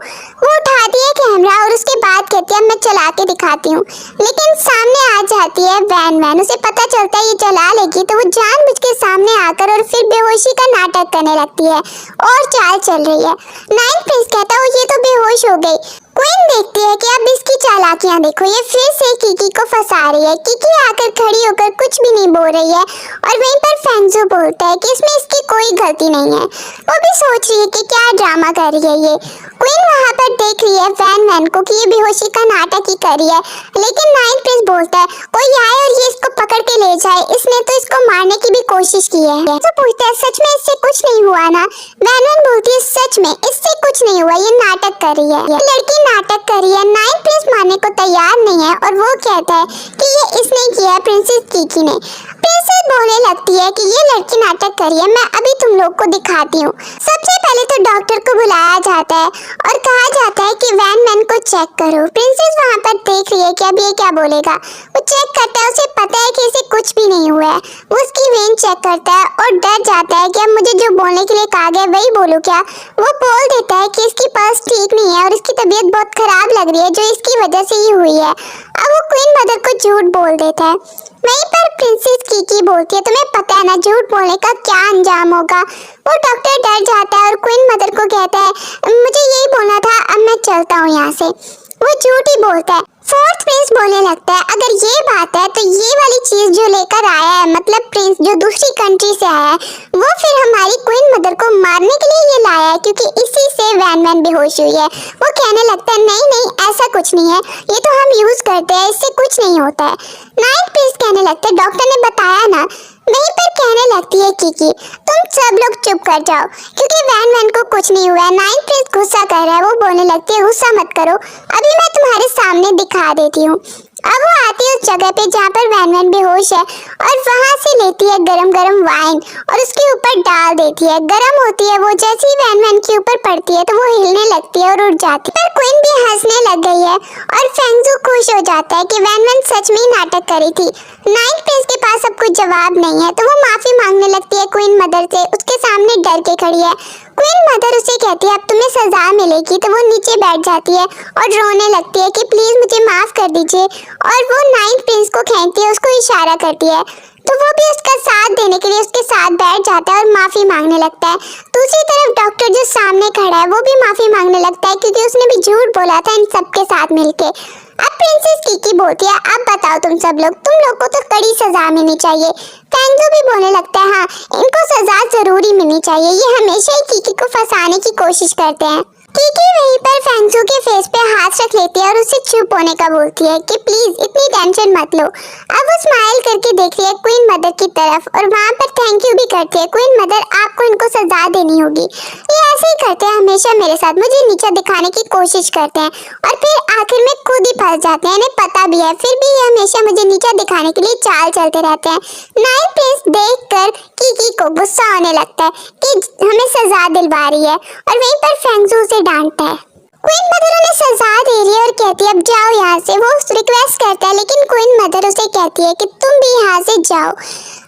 वो उठाती है कैमरा और उसके बाद कहती है मैं चला के दिखाती हूँ, लेकिन सामने आ जाती है वैन वैन। उसे पता चलता है ये चला लेगी तो वो जानबूझ के सामने आकर और फिर बेहोशी का नाटक करने लगती है और चाल चल रही है। नाइट प्रिंस कहता है ये तो बेहोश हो गई। क्वीन देखती है कि अब इसकी चालाकियां देखो, ये फिर से कीकी को फंसा रही है। कीकी आकर खड़ी होकर कुछ भी नहीं बोल रही है और वहीं पर फेंगजू बोलता है कि इसमें इसकी कोई गलती नहीं है। वो भी सोच रही है कि क्या ड्रामा कर रही है ये। क्वीन वहाँ पर देख रही है वैन वैन को कि ये बेहोशी का नाटक ही कर रही है, लेकिन नाइट प्रिंस बोलता है कोई आए और ये इसको पकड़ के ले जाए, इसने तो इसको मारने की भी कोशिश की है। तो पूछता है सच में इससे कुछ नहीं हुआ ना? वैन वैन बोलती है सच में इससे कुछ नहीं हुआ, ये नाटक कर रही है, ये लड़की नाटक कर रही है। नाइन्थ प्रिंस मानने को तैयार नहीं है और वो कहता है कि ये इसने किया है, प्रिंसेस कीकी ने। प्रिंसेस बोलने लगती है कि ये लड़की नाटक कर रही है, मैं अभी तुम लोग को दिखाती हूँ। सबसे पहले तो डॉक्टर को बुलाया जाता है और कहा जाता है कि वैन वैन को चेक करो। प्रिंसेस वहाँ पर देख रही है कि अब ये क्या बोलेगा। वो चेक करता है, उसे पता है कि इसे कुछ भी नहीं हुआ है। वो उसकी वेन चेक करता है और डर जाता है कि अब मुझे जो बोलने के लिए कहा गया वही बोलूँ क्या। वो बोल देता है कि इसकी पल्स ठीक नहीं है और इसकी तबीयत बहुत खराब लग रही है, जो इसकी वजह से ही हुई है। अब वो क्वीन मदर को झूठ बोल देता है। वहीं पर प्रिंसेस कीकी बोलती है तुम्हें पता है ना झूठ बोलने का क्या अंजाम होगा। वो डॉक्टर डर जाता है और क्वीन मदर को कहता है मुझे यही बोलना था, अब मैं चलता हूँ यहाँ से। वो झूठ ही बोलता है। फोर्थ प्रिंस बोलने लगता है अगर ये बात है तो ये वाली चीज जो लेकर आया है, मतलब प्रिंस जो दूसरी कंट्री से आया है, वो फिर हमारी क्वीन मदर को मारने के लिए ये लाया है, क्योंकि इसी से वैन वैन बेहोश हुई है। वो कहने लगता है नहीं नहीं ऐसा कुछ नहीं है, ये तो हम यूज करते हैं, इससे कुछ नहीं होता है। नाइन्थ प्रिंस कहने लगता है डॉक्टर ने बताया ना। वहीं पर कहने लगती है कीकी तुम सब लोग चुप कर जाओ, क्योंकि वैन वैन को कुछ नहीं हुआ है। नाइन्थ प्रिंस गुस्सा कर रहा है। वो बोलने लगती है गुस्सा मत करो, अभी मैं तुम्हारे सामने दिखा देती हूँ। अब वो आती है उस जगह पे जहाँ पर वैन वैन बेहोश है और वहाँ से लेती है गरम गरम वाइन और उसके ऊपर डाल देती है। गरम होती है वो, जैसे ही वैन वैन के ऊपर पड़ती है तो वो हिलने लगती है और उड़ जाती है। पर क्वीन भी हंसने लग गई है और फेंगजू खुश हो जाता है कि वैन वैन सच में ही नाटक करी थी। नाइन्थ प्रिंस के पास अब कुछ जवाब नहीं है तो वो माफी मांगने लगती है क्वीन मदर से। उसके सामने डर के खड़ी है। क्वीन मदर उसे कहती है अब तुम्हें सजा मिलेगी, तो वो नीचे बैठ जाती है और रोने लगती है कि प्लीज मुझे माफ कर दीजिए। और वो नाइन्थ प्रिंस को खींचती है, उसको इशारा करती है, तो वो भी उसका साथ देने के लिए उसके साथ बैठ जाता है और माफी मांगने लगता है। दूसरी तरफ डॉक्टर जो सामने खड़ा है वो भी माफी मांगने लगता है, क्योंकि उसने भी झूठ बोला था इन सबके साथ मिलके। अब प्रिंसेस कीकी बोलती है अब बताओ तुम सब लोग, तुम लोग को तो कड़ी सजा मिलनी चाहिए। फेंगजू भी बोलने लगता है हाँ इनको सजा जरूरी मिलनी चाहिए, ये हमेशा ही कीकी को फंसाने की कोशिश करते हैं। कीकी वहीं पर फेंगजू के फेस पे हाथ रख लेती है और उससे चुप होने का बोलती है कि प्लीज इतनी टेंशन मत लो। अब वो स्माइल करके देख रही है क्वीन मदर की तरफ और वहाँ पर थैंक यू भी करती है। क्वीन मदर आपको इनको सजा देनी होगी, ये ऐसे ही करते हैं हमेशा मेरे साथ, मुझे नीचा दिखाने की कोशिश करते हैं और फिर आखिर में खुद ही फंस जाते हैं। इन्हें पता भी है फिर भी ये हमेशा मुझे नीचा दिखाने के लिए चाल चलते रहते हैं। नाइन्थ प्रिंस देखकर कीकी को गुस्सा आने लगता है कि हमें सजा दिलवा रही है और वहीं पर फेंगजू से डांटता है। क्वीन मदर उन्हें सजा दे रही है और कहती है अब जाओ यहाँ से। वो रिक्वेस्ट करता है लेकिन क्वीन मदर उसे कहती है कि तुम भी यहाँ से जाओ।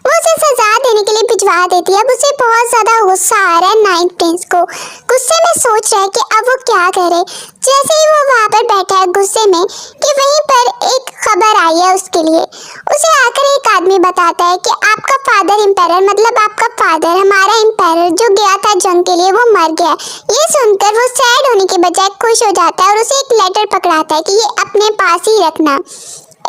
वो उसे सजा देने के लिए भिजवा देती है। अब उसे बहुत ज्यादा गुस्सा आ रहा है नाइन्थ प्रिंस को। गुस्से में सोच रहा है कि अब वो क्या करे। जैसे ही वो वहाँ पर बैठा है गुस्से में कि वहीं पर एक खबर आई है उसके लिए। उसे आकर एक आदमी बताता है कि आपका फादर एम्पायर, मतलब आपका फादर हमारा एम्पायर जो गया था जंग के लिए, वो मर गया। ये सुनकर वो सैड होने के बजाय खुश हो जाता है और उसे एक लेटर पकड़ाता है कि ये अपने पास ही रखना।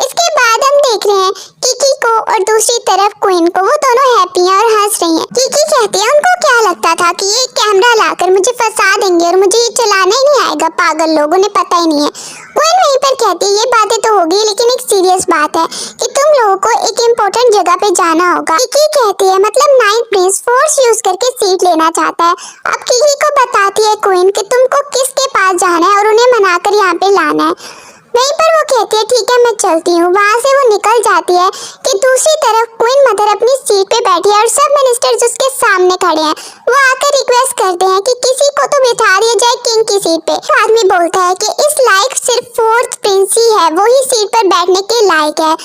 इसके बाद हम देख रहे हैं कीकी को और दूसरी तरफ क्वीन को, वो दोनों हैप्पी हैं और हंस रही हैं। कीकी कहती है उनको क्या लगता था कि ये कैमरा लाकर मुझे फंसा देंगे और मुझे ये चलाना ही नहीं आएगा, पागल लोग, उन्हें पता ही नहीं है। क्वीन वहीं पर कहती है ये बातें तो होगी लेकिन एक सीरियस बात है कि तुम लोगों को एक इम्पोर्टेंट जगह पे जाना होगा। कीकी कहती है मतलब नाइन्थ प्रिंस फोर्स यूज करके सीट लेना चाहता है। अब कीकी को बताती है क्वीन कि तुमको किसके पास जाना है और उन्हें मनाकर यहाँ पे लाना है। वहीं पर वो कहती है ठीक है मैं चलती हूँ। वहाँ से वो निकल जाती है कि दूसरी तरफ क्वीन मदर अपनी सीट पे बैठी है और सब मिनिस्टर्स उसके सामने खड़े हैं। वो आकर रिक्वेस्ट करते हैं कि किसी को तो बिठा दिया जाए किंग की सीट पे। आदमी बोलता है कि इस लायक सिर्फ फोर्थ प्रिंस ही है, वो ही सीट पर बैठने के लायक है।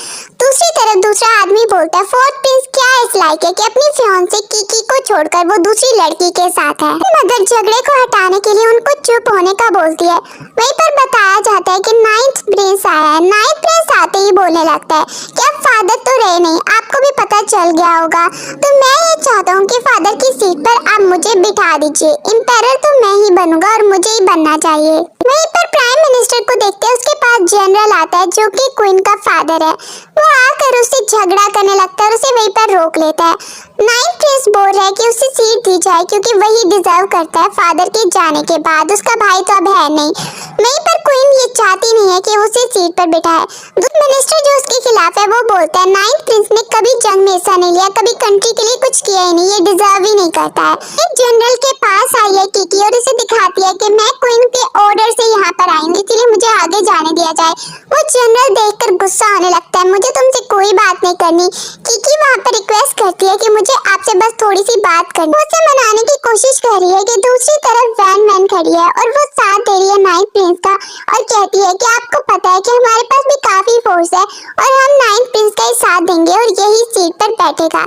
दूसरी तरफ दूसरा आदमी बोलता है फोर्थ प्रिंस क्या इस लायक है कि अपनी फियांसे कीकी को छोड़कर वो दूसरी लड़की के साथ है। मदर झगड़े को हटाने के लिए उनको चुप होने का बोलती है। वहीं पर बताया जाता है कि नाइन्थ प्रिंस आया है। नाइन्थ प्रिंस आते ही बोलने लगता है कि अब फादर तो रहे नहीं, आपको भी पता चल गया होगा, तो मैं ये चाहता हूँ कि फादर की सीट पर आप मुझे बिठा दीजिए। एम्पायर तो मैं ही बनूंगा और मुझे ही बनना चाहिए। वहीं पर प्राइम मिनिस्टर को देखते हैं उसके पास जनरल आता है जो कि क्वीन का फादर है। वो आकर उससे झगड़ा करने लगता है और उसे वहीं पर रोक लेता है। नाइन्थ प्रिंस बोल रहा है कि उसे सीट दी जाए क्योंकि वही डिजर्व करता है फादर के जाने के बाद, उसका भाई तो अब है नहीं। वहीं पर क्वीन ये चाहती नहीं है कि उसे सीट पर बिठाए। दूसरा मिनिस्टर जो उसके खिलाफ है वो बोलता है नाइन्थ प्रिंस ने कभी जंग में हिस्सा नहीं लिया, कभी कंट्री के लिए कुछ चाहिए ही नहीं, ये डिजर्व ही नहीं करता है। एक जनरल के पास आई है कीकी और उसे दिखाती है कि मैं क्वीन के ऑर्डर से यहाँ पर आई हूँ, इसलिए मुझे आगे जाने दिया जाए। वो जनरल देखकर गुस्सा आने लगता है, मुझे तुमसे कोई बात नहीं करनी। कीकी वहाँ पर रिक्वेस्ट करती है कि मुझे आपसे बस थोड़ी सी बात करनी। वो उसे मनाने की कोशिश कर रही है कि दूसरी तरफ वैन खड़ी है और वो साथ दे रही है नाइन्थ प्रिंस का और कहती है कि आपको पता है कि हमारे पास भी काफी फोर्स है और हम नाइन्थ प्रिंस का ही साथ देंगे और यही सीट पर बैठेगा।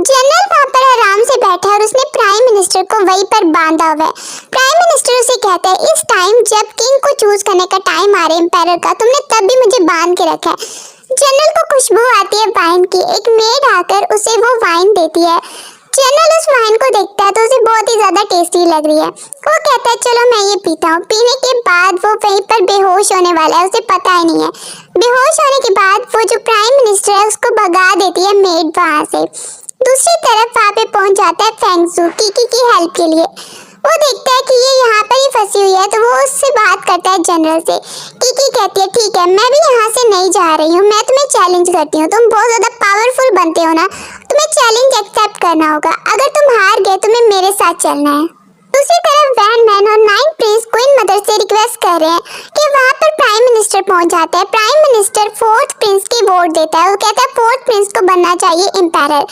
जनरल वहाँ पर आराम से बैठा है और उसने प्राइम मिनिस्टर को वहीं पर बांधा हुआ है। प्राइम मिनिस्टर उसे कहता है इस टाइम जब किंग को चूज करने का टाइम आ रहा है एम्पायर का, तुमने तब भी मुझे बांध के रखा है। जनरल को खुशबू आती है वाइन की, एक मेड आकर उसे वो वाइन देती है। जनरल उस वाइन को देखता है तो उसे बहुत ही ज्यादा टेस्टी लग रही है। वो कहता है चलो मैं ये पीता हूँ। पीने के बाद वो वहीं पर बेहोश होने वाला है, उसे पता ही नहीं है। बेहोश होने के बाद वो जो प्राइम मिनिस्टर है उसको भगा देती है मेड वहाँ से। दूसरी तरफ वहाँ पे पहुंच जाता है फेंगसू कीकी की हेल्प के लिए। वो देखता है कि ये यहाँ पर ही फंसी हुई है तो वो उससे बात करता है जनरल से। कीकी कहती है ठीक है, मैं भी यहाँ से नहीं जा रही हूँ, मैं तुम्हें चैलेंज करती हूँ। तुम बहुत ज्यादा पावरफुल बनते हो ना, तुम्हें चैलेंज एक्सेप्ट करना होगा। अगर तुम हार गए तुम्हें मेरे साथ चलना है। दूसरी तरफ वैन और नाइन्थ प्रिंस क्वीन मदर से रिक्वेस्ट कर रहे हैं कि वहाँ पर प्राइम मिनिस्टर पहुँच जाता है। प्राइम मिनिस्टर फोर्थ प्रिंस की वोट देता है। वो कहता है फोर्थ प्रिंस को बनना चाहिए एम्पायर।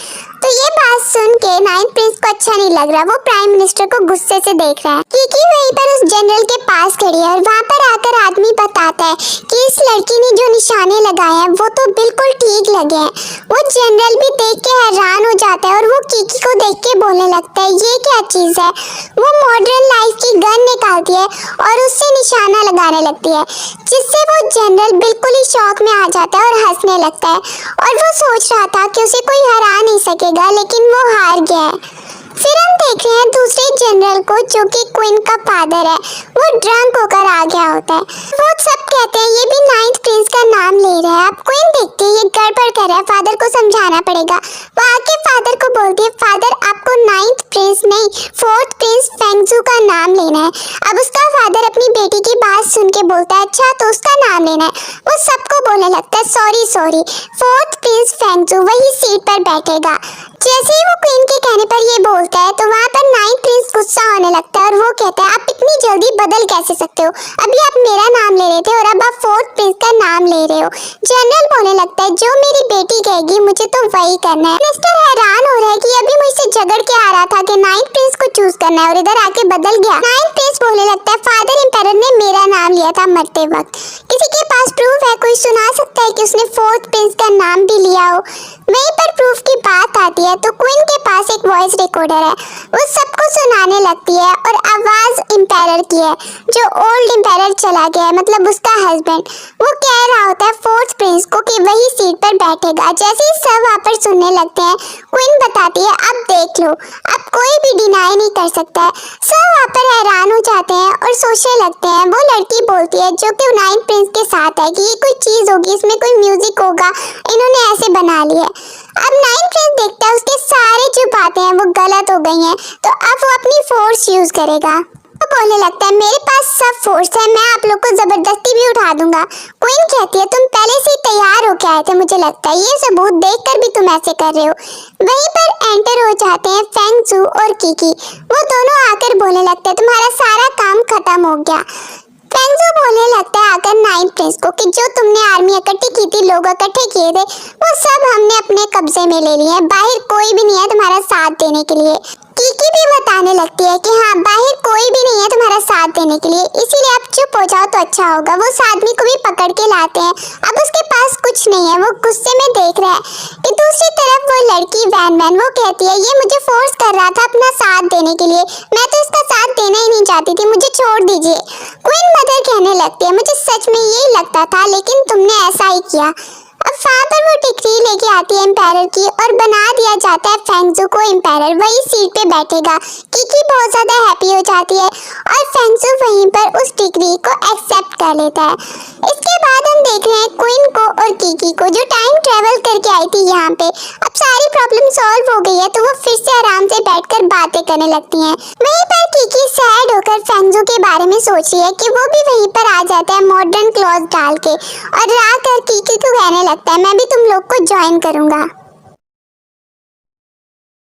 तो ये बात सुन के नाइन्थ प्रिंस को अच्छा नहीं लग रहा, वो प्राइम मिनिस्टर को गुस्से से देख रहा है। कीकी वहीं पर उस जनरल के पास खड़ी है और वहाँ पर आकर आदमी बताता है कि इस लड़की ने जो निशाने लगाए हैं वो तो बिल्कुल ठीक लगे हैं। वो जनरल भी देख के हैरान हो जाता है और वो कीकी को देख के बोलने लगता है ये क्या चीज है। वो मॉडर्न लाइफ की गन निकालती है और उससे निशाना लगाने लगती है, जिससे वो जनरल बिल्कुल ही शौक में आ जाता है और हंसने लगता है। और वो सोच रहा था कि उसे कोई हरा नहीं सकेगा, लेकिन वो हार गया है। फिर हम देख रहे हैं दूसरे जनरल को जो कि क्वीन का फादर है, वो ड्रंक होकर आ गया होता है। वो सब कहते हैं ये भी नाइन्थ प्रिंस का नाम ले रहा है। अब क्वीन देखती है ये गड़बड़ कर रहा है, फादर को समझाना पड़ेगा। वो आके फादर को बोलती है फादर आपको नाइन्थ प्रिंस नहीं फोर्थ प्रिंस फेंगसू का नाम लेना है। अब उसका फादर अपनी बेटी की बात सुन के बोलता है अच्छा तो उसका नाम लेना है। वो सबको बोलने लगता है सॉरी फोर्थ प्रिंस फेंगसू वही सीट पर बैठेगा। जैसे ही वो क्वीन के कहने पर ये बोलता है तो वहाँ पर नाइन्थ प्रिंस गुस्सा होने लगता है और वो कहता है आप इतनी जल्दी बदल कैसे सकते हो, अभी आप मेरा नाम ले रहे थे और अब आप फोर्थ प्रिंस का नाम ले रहे हो। जनरल बोलने लगता है जो मेरी बेटी कहेगी मुझे तो वही करना है। मिस्टर हैरान हो रहा है कि अभी मुझसे झगड़ के आ रहा था कि नाइन्थ प्रिंस को चूज करना है और इधर आके बदल गया। नाइन्थ प्रिंस बोलने लगता है फादर एम्पायर ने मेरा नाम लिया था मरते वक्त, किसी के पास प्रूफ है, कोई सुना सकता है कि उसने फोर्थ प्रिंस का नाम भी लिया हो। वहीं पर प्रूफ की बात आती है तो क्वीन के पास एक वॉइस रिकॉर्डर है, वो सबको सुनाने लगती है और आवाज एम्पायर की है जो ओल्ड एम्पायर चला गया है, मतलब उसका हस्बैंड। वो कह रहा होता है फोर्थ प्रिंस को कि वही सीट पर बैठेगा। जैसे ही सब वहाँ पर सुनने लगते हैं क्वीन बताती है अब देख लो, अब कोई भी डिनाई नहीं कर सकता है। सब वहाँ पर हैरान हो जाते हैं और सोचने लगते हैं। वो लड़की बोलती है जो कि नाइन्थ प्रिंस के साथ है कि ये कोई चीज होगी, इसमें कोई म्यूजिक होगा, इन्होंने ऐसे बना ली है। अब नाइन्थ प्रिंस देखता है उसके सारे जो बातें हैं वो गलत हो गई हैं, तो अब वो अपनी फोर्स यूज करेगा। वो बोलने लगता है मेरे पास सब फोर्स है, मैं आप लोग को जबरदस्ती भी उठा दूंगा। क्वीन कहती है तुम पहले से ही तैयार होके आए थे, मुझे लगता है ये सबूत देखकर भी तुम ऐसे कर रहे हो। वहीं पर एंटर हो जाते हैं फेंगसू और कीकी। वो दोनों आकर बोलने लगते हैं तुम्हारा सारा काम खत्म हो गया। फेंगसू बोलने लगता है आकर नाइन्थ प्रिंस को कि जो तुमने आर्मी इकट्ठी की थी, लोग इकट्ठे किए थे, वो सब हमने अपने कब्जे में ले लिए हैं, बाहर कोई भी नहीं है तुम्हारा साथ देने के लिए। कीकी भी बताने लगती है कि हाँ बाहर कोई भी नहीं है तुम्हारा साथ देने के लिए, इसीलिए आप चुप हो जाओ तो अच्छा होगा। वो उस आदमी को भी पकड़ के लाते हैं, अब उसके पास कुछ नहीं है, वो गुस्से में देख रहा है कि दूसरी तरफ वो लड़की वैन वो कहती है ये मुझे फोर्स कर रहा था अपना साथ देने के लिए, मैं तो इसका साथ देना ही नहीं चाहती थी, मुझे छोड़ दीजिए। क्वीन मदर कहने लगती है मुझे सच में यही लगता था लेकिन तुमने ऐसा ही किया। अब वहाँ पर वो डिग्री लेके आती है एम्पायर की और बना दिया जाता है फेंगसू को एम्पायर, वही सीट पे बैठेगा। कीकी बहुत ज्यादा हैप्पी हो जाती है और फेंगसू वहीं पर उस डिग्री को एक्सेप्ट कर लेता है। इसके बाद हम देख रहे हैं क्वीन को और कीकी को जो टाइम ट्रेवल करके आई थी यहाँ पे। अब सारी प्रॉब्लम सॉल्व हो गई है तो वो फिर से आराम से बैठकर बातें करने लगती हैं। वहीं पर कीकी सैड होकर फेंगसू के बारे में सोच रही है कि वो भी वहीं पर आ जाता है मॉडर्न क्लॉथ डाल के और रात और कीकी को कहने लगता है मैं भी तुम लोग को ज्वाइन करूंगा।